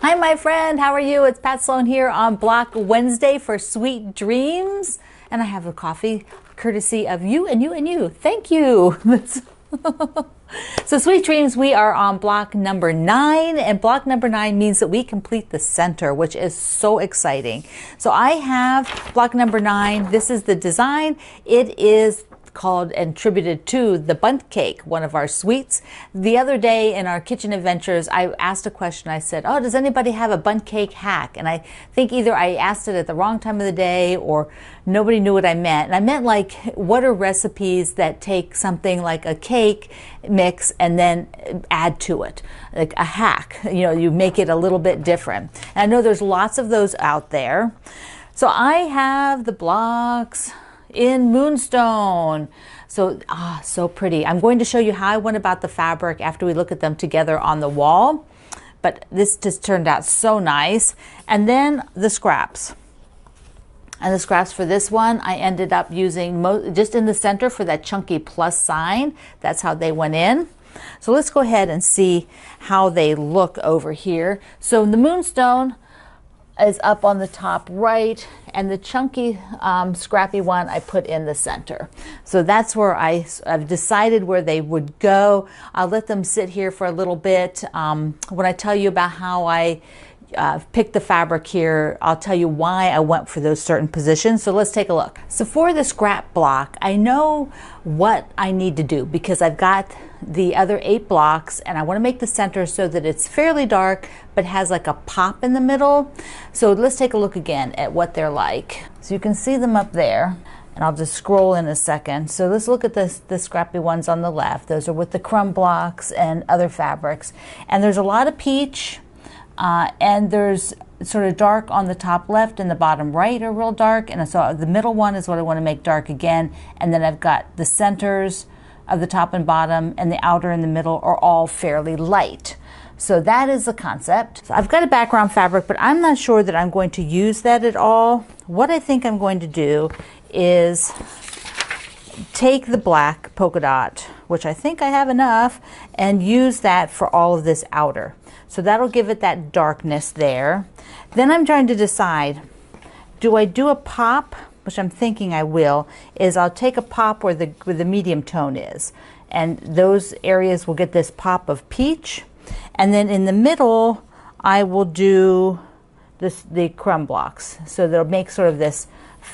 Hi, my friend. How are you? It's Pat Sloan here on Block Wednesday for Sweet Dreams. And I have a coffee courtesy of you and you and you. Thank you. So Sweet Dreams, we are on block number 9, and block number 9 means that we complete the center, which is so exciting. So I have block number 9. This is the design. It is called and attributed to the bundt cake, one of our sweets. The other day in our kitchen adventures, I asked a question. I said, oh, does anybody have a bundt cake hack? And I think either I asked it at the wrong time of the day or nobody knew what I meant. And I meant, like, what are recipes that take something like a cake mix and then add to it? Like a hack, you know, you make it a little bit different. And I know there's lots of those out there. So I have the blocks in Moonstone. So, so pretty. I'm going to show you how I went about the fabric after we look at them together on the wall. But this just turned out so nice. And then the scraps. And the scraps for this one, I ended up using just in the center for that chunky plus sign. That's how they went in. So let's go ahead and see how they look over here. So the Moonstone is up on the top right, and the chunky scrappy one I put in the center. So that's where I've decided where they would go. I'll let them sit here for a little bit. When I tell you about how I picked the fabric here, I'll tell you why I went for those certain positions. So let's take a look. So for the scrap block, I know what I need to do because I've got the other 8 blocks and I want to make the center so that it's fairly dark but has like a pop in the middle. So let's take a look again at what they're like. So you can see them up there, and I'll just scroll in a second. So let's look at the scrappy ones on the left. Those are with the crumb blocks and other fabrics. And there's a lot of peach, and there's sort of dark on the top left and the bottom right are real dark. And so the middle one is what I want to make dark again. And then I've got the centers of the top and bottom, and the outer and the middle are all fairly light. So that is the concept. So I've got a background fabric, but I'm not sure that I'm going to use that at all. What I think I'm going to do is take the black polka dot, which I think I have enough, and use that for all of this outer. So that'll give it that darkness there. Then I'm trying to decide, do I do a pop, which I'm thinking I will, is I'll take a pop where the medium tone is. And those areas will get this pop of peach. And then in the middle, I will do the crumb blocks. So they'll make sort of this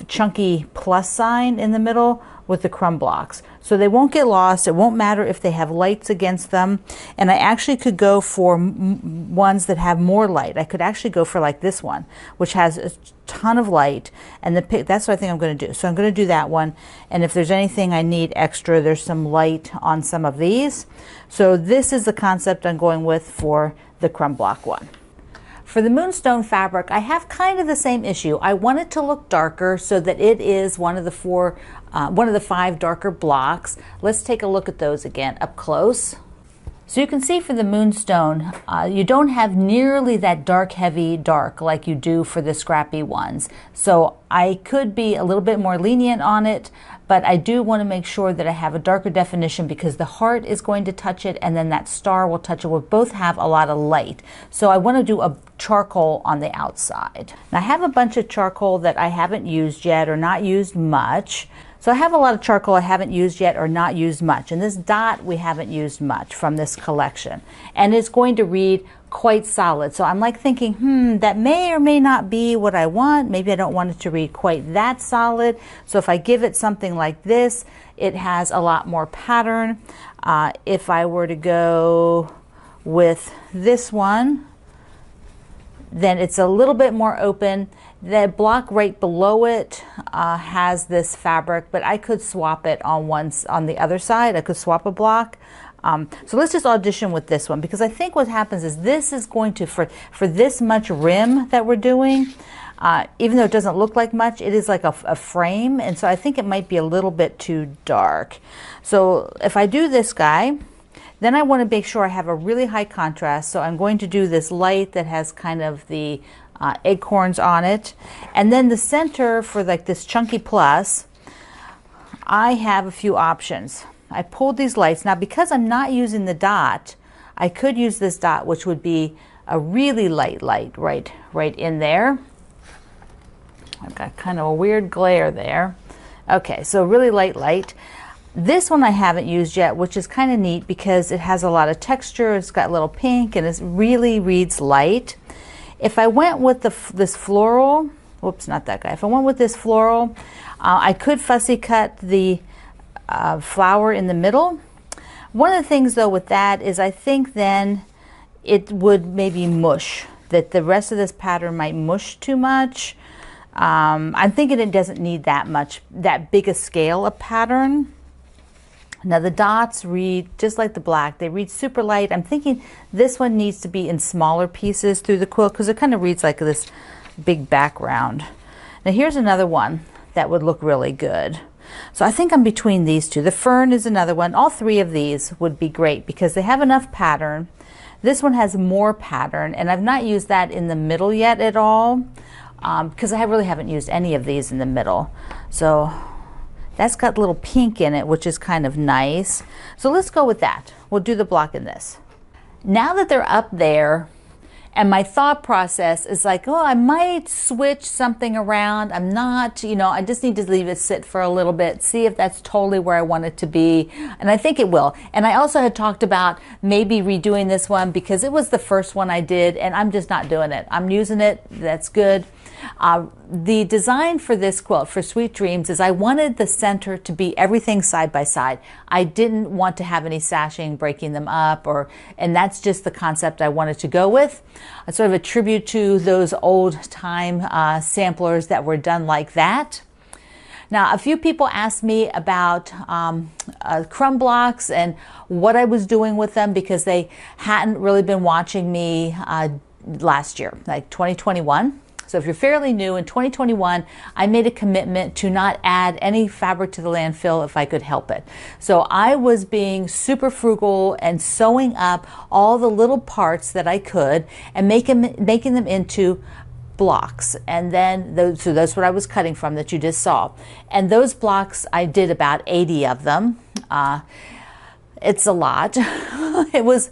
chunky plus sign in the middle with the crumb blocks. So they won't get lost. It won't matter if they have lights against them. And I actually could go for ones that have more light. I could actually go for like this one, which has a ton of light. And that's what I think I'm going to do. So I'm going to do that one. And if there's anything I need extra, there's some light on some of these. So this is the concept I'm going with for the crumb block one. For the Moonstone fabric, I have kind of the same issue. I want it to look darker so that it is one of the 5 darker blocks. Let's take a look at those again up close. So you can see for the Moonstone, you don't have nearly that dark, heavy dark like you do for the scrappy ones. So I could be a little bit more lenient on it, but I do want to make sure that I have a darker definition because the heart is going to touch it and then that star will touch it. We'll both have a lot of light. So I want to do a charcoal on the outside. Now I have a bunch of charcoal that I haven't used yet or not used much. So I have a lot of charcoal I haven't used yet or not used much. And this dot we haven't used much from this collection. And it's going to read quite solid. So I'm like thinking, that may or may not be what I want. Maybe I don't want it to read quite that solid. So if I give it something like this, it has a lot more pattern. If I were to go with this one, then it's a little bit more open. The block right below it has this fabric, but I could swap it on the other side. I could swap a block. So let's just audition with this one because I think what happens is this is going to, for this much rim that we're doing, even though it doesn't look like much, it is like a frame. And so I think it might be a little bit too dark. So if I do this guy, then I want to make sure I have a really high contrast. So I'm going to do this light that has kind of the acorns on it. And then the center for like this chunky plus, I have a few options. I pulled these lights. Now because I'm not using the dot, I could use this dot, which would be a really light light right in there. I've got kind of a weird glare there. Okay, so really light light. This one I haven't used yet, which is kind of neat because it has a lot of texture. It's got a little pink and it really reads light. If I went with this floral, whoops, not that guy. If I went with this floral, I could fussy cut the flower in the middle. One of the things though with that is I think then it would maybe mush, that the rest of this pattern might mush too much. I'm thinking it doesn't need that big a scale of pattern. Now the dots read just like the black. They read super light. I'm thinking this one needs to be in smaller pieces through the quilt because it kind of reads like this big background. Now here's another one that would look really good. So I think I'm between these two. The fern is another one. All three of these would be great because they have enough pattern. This one has more pattern, and I've not used that in the middle yet at all because I really haven't used any of these in the middle. So that's got a little pink in it, which is kind of nice. So let's go with that. We'll do the block in this. Now that they're up there, and my thought process is like, oh, I might switch something around. I'm not, I just need to leave it sit for a little bit, see if that's totally where I want it to be. And I think it will. And I also had talked about maybe redoing this one because it was the first one I did and I'm just not doing it. I'm using it. That's good. The design for this quilt, for Sweet Dreams, is I wanted the center to be everything side by side. I didn't want to have any sashing, breaking them up, and that's just the concept I wanted to go with. A sort of a tribute to those old time samplers that were done like that. Now, a few people asked me about crumb blocks and what I was doing with them because they hadn't really been watching me last year, like 2021. So if you're fairly new, in 2021, I made a commitment to not add any fabric to the landfill if I could help it. So I was being super frugal and sewing up all the little parts that I could and making them into blocks. And then so that's what I was cutting from that you just saw. And those blocks, I did about 80 of them. It's a lot. It was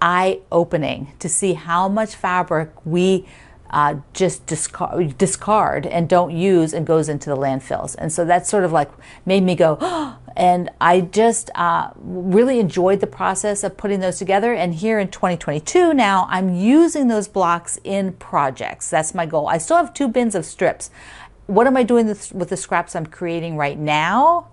eye-opening to see how much fabric we just discard and don't use and goes into the landfills. And so that sort of like made me go, oh, and I just really enjoyed the process of putting those together. And here in 2022 now, I'm using those blocks in projects. That's my goal. I still have 2 bins of strips. What am I doing with the scraps I'm creating right now?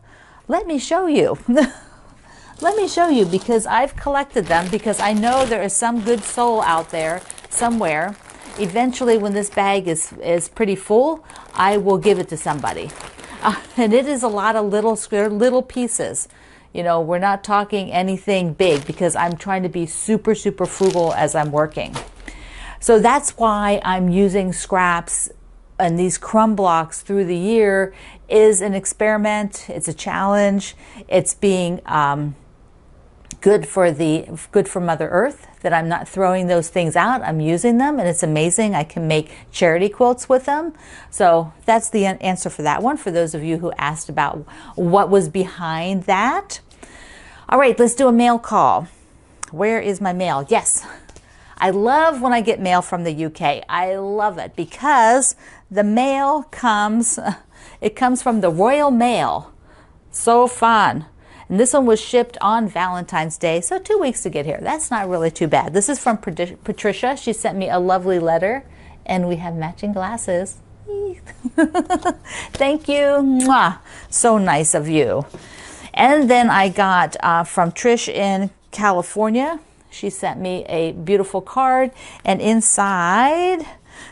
Let me show you. Let me show you because I've collected them because I know there is some good soul out there somewhere. Eventually, when this bag is pretty full, I will give it to somebody. And it is a lot of little pieces. We're not talking anything big because I'm trying to be super, super frugal as I'm working. So that's why I'm using scraps and these crumb blocks through the year is an experiment. It's a challenge. It's being good for Mother Earth, that I'm not throwing those things out. I'm using them, and it's amazing. I can make charity quilts with them. So that's the answer for that one, for those of you who asked about what was behind that. All right, let's do a mail call. Where is my mail? Yes, I love when I get mail from the UK. I love it because the mail comes from the Royal Mail. So fun. And this one was shipped on Valentine's Day, so 2 weeks to get here. That's not really too bad. This is from Patricia. She sent me a lovely letter, and we have matching glasses. Thank you. Mwah. So nice of you. And then I got from Trish in California. She sent me a beautiful card, and inside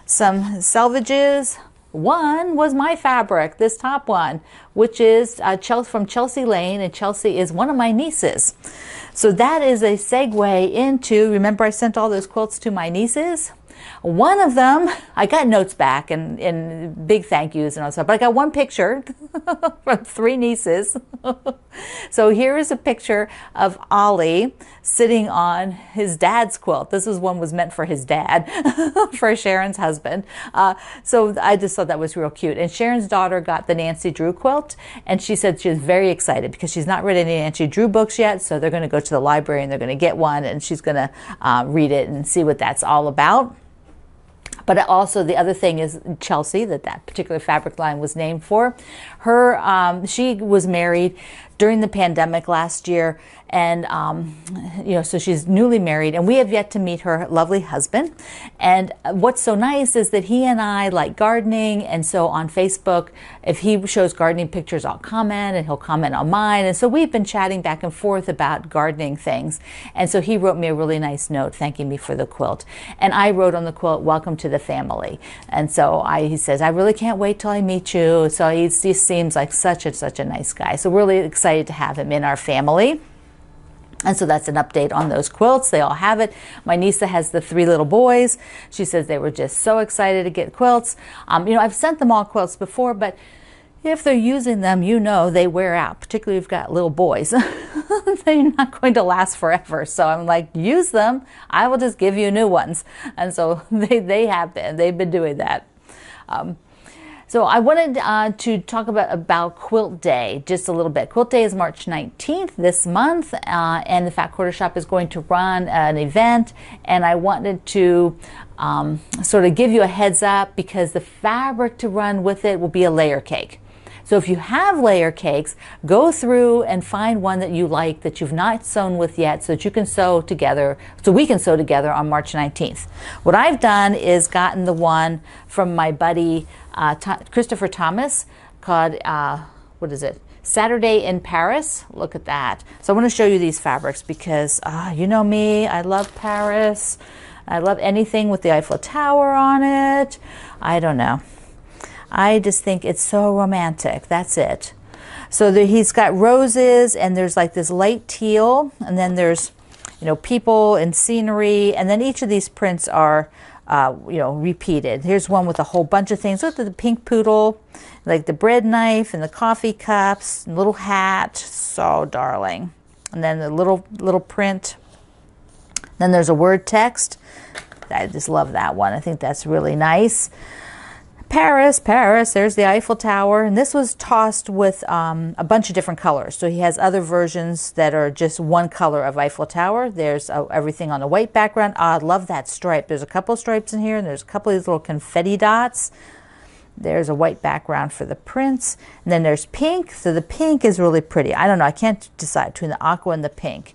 some selvages. One was my fabric, this top one, which is from Chelsea Lane, and Chelsea is one of my nieces. So that is a segue into, remember I sent all those quilts to my nieces? One of them, I got notes back and big thank yous and all stuff, but I got one picture from 3 nieces. So here is a picture of Ollie sitting on his dad's quilt. This one was meant for his dad, for Sharon's husband. So I just thought that was real cute. And Sharon's daughter got the Nancy Drew quilt, and she said she was very excited because she's not read any Nancy Drew books yet, so they're going to go to the library and they're going to get one, and she's going to read it and see what that's all about. But also the other thing is Chelsea, that particular fabric line was named for. She was married during the pandemic last year, and so she's newly married, and we have yet to meet her lovely husband. And what's so nice is that he and I like gardening, and so on Facebook, if he shows gardening pictures, I'll comment, and he'll comment on mine. And so we've been chatting back and forth about gardening things. And so he wrote me a really nice note thanking me for the quilt, and I wrote on the quilt, "Welcome to the family." And so he says, "I really can't wait till I meet you." So he seems like such a nice guy. So we're really excited to have him in our family. And so that's an update on those quilts. They all have it. My niece has the 3 little boys. She says they were just so excited to get quilts. I've sent them all quilts before, but if they're using them, they wear out, particularly if you've got little boys. They're not going to last forever. So I'm like, use them. I will just give you new ones. And so they have been. They've been doing that. So I wanted to talk about Quilt Day just a little bit. Quilt Day is March 19th this month, and the Fat Quarter Shop is going to run an event, and I wanted to sort of give you a heads up because the fabric to run with it will be a layer cake. So if you have layer cakes, go through and find one that you like that you've not sewn with yet so that you can sew together, so we can sew together on March 19th. What I've done is gotten the one from my buddy Christopher Thomas called, what is it? Saturday in Paris. Look at that. So I want to show you these fabrics because you know me, I love Paris. I love anything with the Eiffel Tower on it. I don't know. I just think it's so romantic. That's it. So he's got roses, and there's like this light teal, and then there's, people and scenery, and then each of these prints are, repeated. Here's one with a whole bunch of things. Look at the pink poodle, like the bread knife and the coffee cups, and little hat. So darling. And then the little print. Then there's a word text. I just love that one. I think that's really nice. Paris, there's the Eiffel Tower, and this was tossed with a bunch of different colors. So he has other versions that are just one color of Eiffel Tower. There's everything on a white background. I love that stripe. There's a couple of stripes in here, and there's a couple of these little confetti dots. There's a white background for the prints, and then there's pink. So the pink is really pretty. I don't know. I can't decide between the aqua and the pink.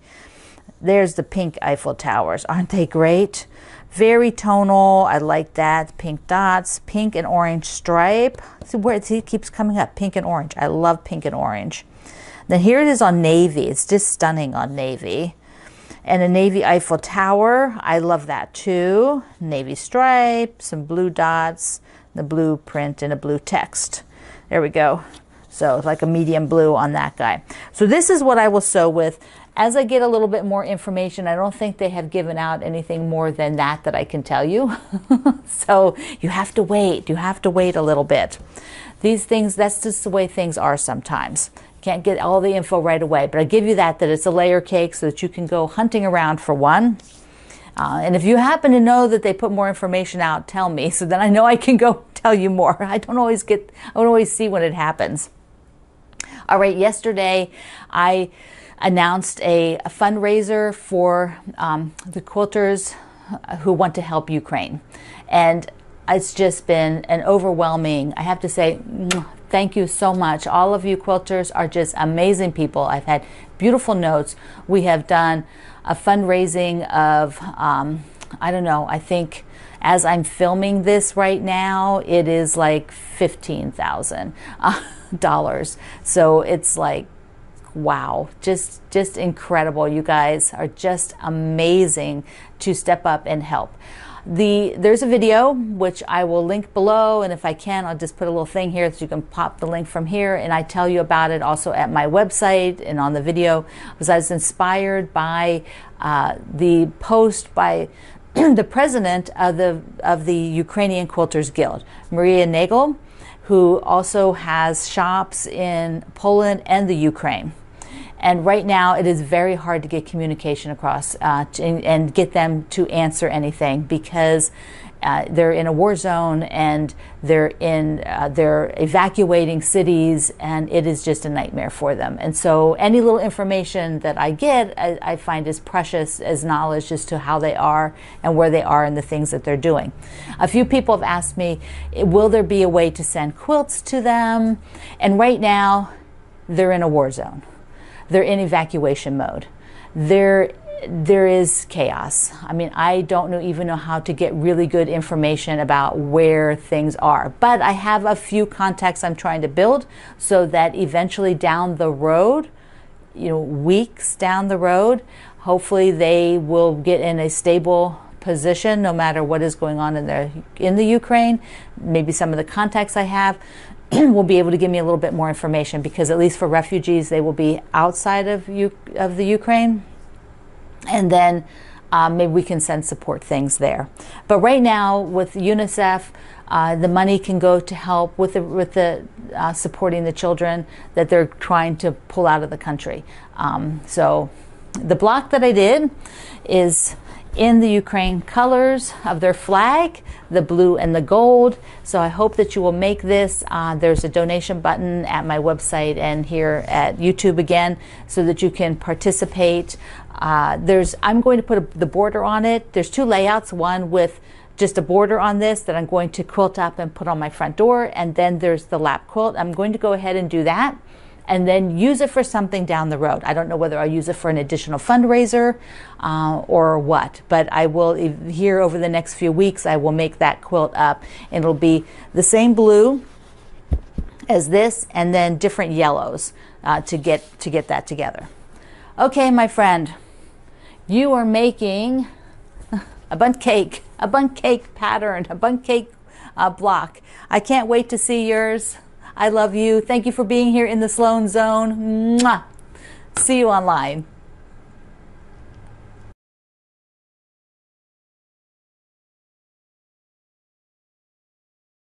There's the pink Eiffel Towers. Aren't they great? Very tonal. I like that. Pink dots, pink and orange stripe. See where it keeps coming up. Pink and orange. I love pink and orange. Then here it is on navy. It's just stunning on navy. And a navy Eiffel Tower. I love that too. Navy stripe, some blue dots, the blue print, and a blue text. There we go. So like a medium blue on that guy. So this is what I will sew with. As I get a little bit more information, I don't think they have given out anything more than that I can tell you. So you have to wait. You have to wait a little bit. These things, that's just the way things are sometimes. Can't get all the info right away, but I give you that it's a layer cake so that you can go hunting around for one. And if you happen to know that they put more information out, tell me, so then I know I can go tell you more. I don't always see when it happens. All right, yesterday I announced a fundraiser for the quilters who want to help Ukraine. And it's just been an overwhelming, I have to say, thank you so much. All of you quilters are just amazing people. I've had beautiful notes. We have done a fundraising of, I don't know, I think as I'm filming this right now, it is like $15,000. So it's like, wow, just incredible. You guys are just amazing to step up and help. There's a video which I will link below, and if I can, I'll just put a little thing here so you can pop the link from here, and I tell you about it also at my website and on the video, because I was inspired by the post by the president of the Ukrainian Quilters Guild, Maria Nagel, who also has shops in Poland and the Ukraine. And right now it is very hard to get communication across and get them to answer anything, because they're in a war zone, and they're evacuating cities, and it is just a nightmare for them. And so any little information that I get, I find is precious as knowledge as to how they are and where they are and the things that they're doing. A few people have asked me, will there be a way to send quilts to them? And right now, they're in a war zone. They're in evacuation mode. There is chaos. I mean, I don't even know how to get really good information about where things are. But I have a few contacts I'm trying to build so that eventually down the road, weeks down the road, hopefully they will get in a stable position no matter what is going on in the Ukraine. Maybe some of the contacts I have will be able to give me a little bit more information, because at least for refugees, they will be outside of the Ukraine. And then maybe we can send support things there. But right now with UNICEF, the money can go to help with the supporting the children that they're trying to pull out of the country. So the block that I did is in the Ukraine colors of their flag, the blue and the gold. So I hope that you will make this. There's a donation button at my website and here at YouTube again, so that you can participate. I'm going to put the border on it. There's two layouts, one with just a border on this that I'm going to quilt up and put on my front door, and then there's the lap quilt. I'm going to go ahead and do that and then use it for something down the road. I don't know whether I'll use it for an additional fundraiser or what, but I will, here over the next few weeks, I will make that quilt up, and it'll be the same blue as this and then different yellows to get that together. Okay, my friend, you are making a bundt cake pattern, a bundt cake block. I can't wait to see yours. I love you. Thank you for being here in the Sloan Zone. Mwah. See you online.